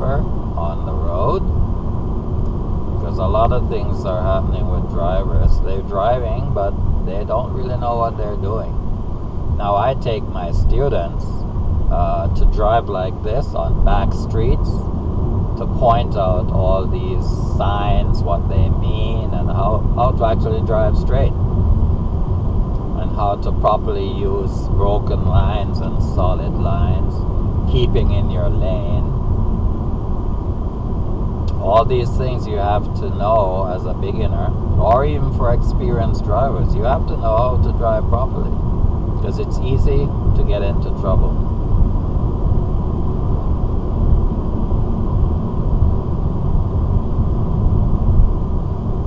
driver on the road, because a lot of things are happening with drivers. They're driving, but they don't really know what they're doing. Now I take my students to drive like this on back streets, to point out all these signs, what they mean, and how to actually drive straight, and how to properly use broken lines and solid lines, keeping in your lane. All these things you have to know as a beginner, or even for experienced drivers. You have to know how to drive properly, because it's easy to get into trouble.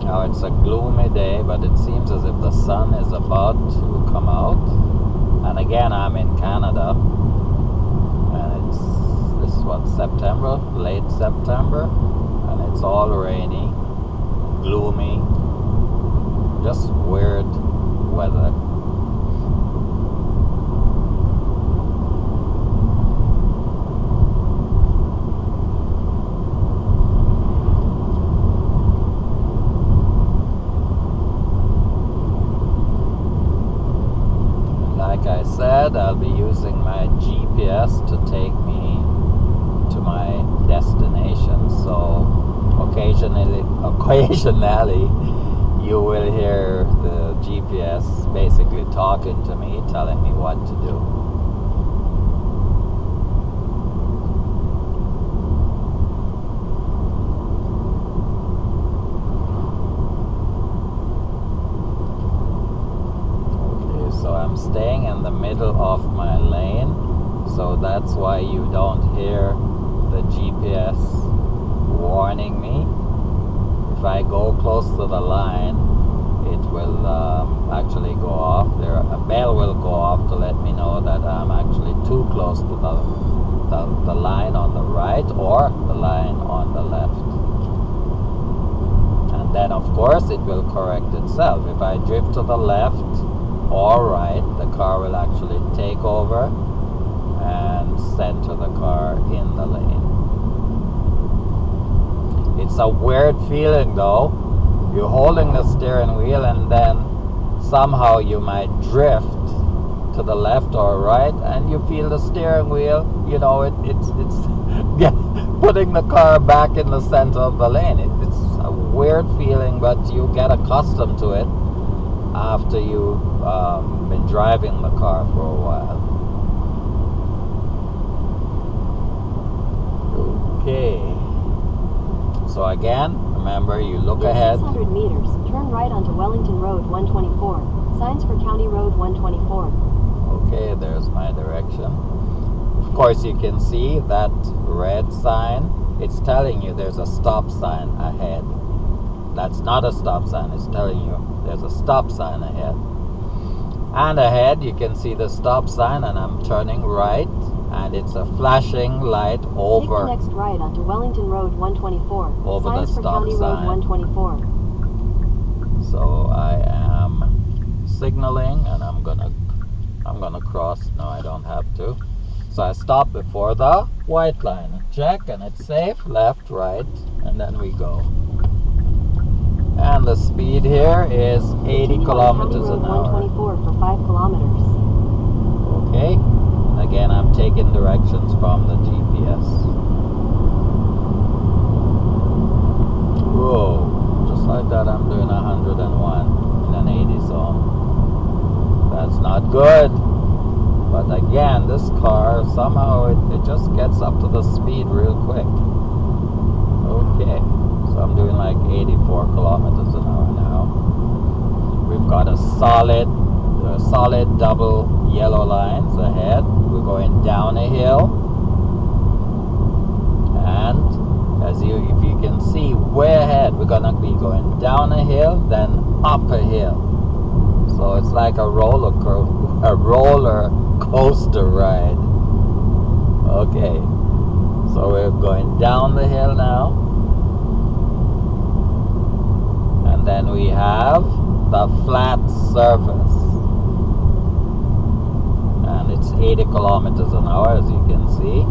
Now it's a gloomy day, but it seems as if the sun is about to come out. And again, I'm in Canada, and this is what, September, late September, and it's all rainy, gloomy, just weird weather. Like I said, I'll be using my GPS to take me to my destination. So occasionally you will hear the GPS basically talking to me, telling me what to do. So I'm staying in the middle of my lane, so that's why you don't hear the GPS warning me. If I go close to the line, it will actually go off. A bell will go off to let me know that I'm actually too close to the line on the right or the line on the left. And then of course it will correct itself. If I drift to the left or right, the car will actually take over and center the car in the lane. It's a weird feeling though. You're holding the steering wheel and then somehow you might drift to the left or right, and you feel the steering wheel, you know, it's putting the car back in the center of the lane. It's a weird feeling, but you get accustomed to it after you've been driving the car for a while. Okay. So again, remember, you look ahead. 600 meters, turn right onto Wellington Road 124. Signs for County Road 124. Okay, there's my direction. Of course, you can see that red sign. It's telling you there's a stop sign ahead. That's not a stop sign. It's telling you there's a stop sign ahead. And ahead, you can see the stop sign, and I'm turning right, and it's a flashing light over. Take the next right onto Wellington Road 124. Over Signs the for stop County sign. Road 124. So I am signaling, and I'm gonna cross. No, I don't have to. So I stop before the white line. Check, and it's safe. Left, right, and then we go. And the speed here is 80 kilometers an hour. 124 for 5 kilometers. Okay. Again, I'm taking directions from the GPS. Whoa. Just like that, I'm doing 101 in an 80 zone. That's not good. But again, this car, somehow it just gets up to the speed real quick. Okay. So I'm doing like 84 kilometers an hour now. We've got a solid double yellow lines ahead. We're going down a hill, and if you can see way ahead, we're gonna be going down a hill, then up a hill. So it's like a roller coaster ride. Okay, so we're going down the hill now. And then we have the flat surface, and it's 80 kilometers an hour, as you can see.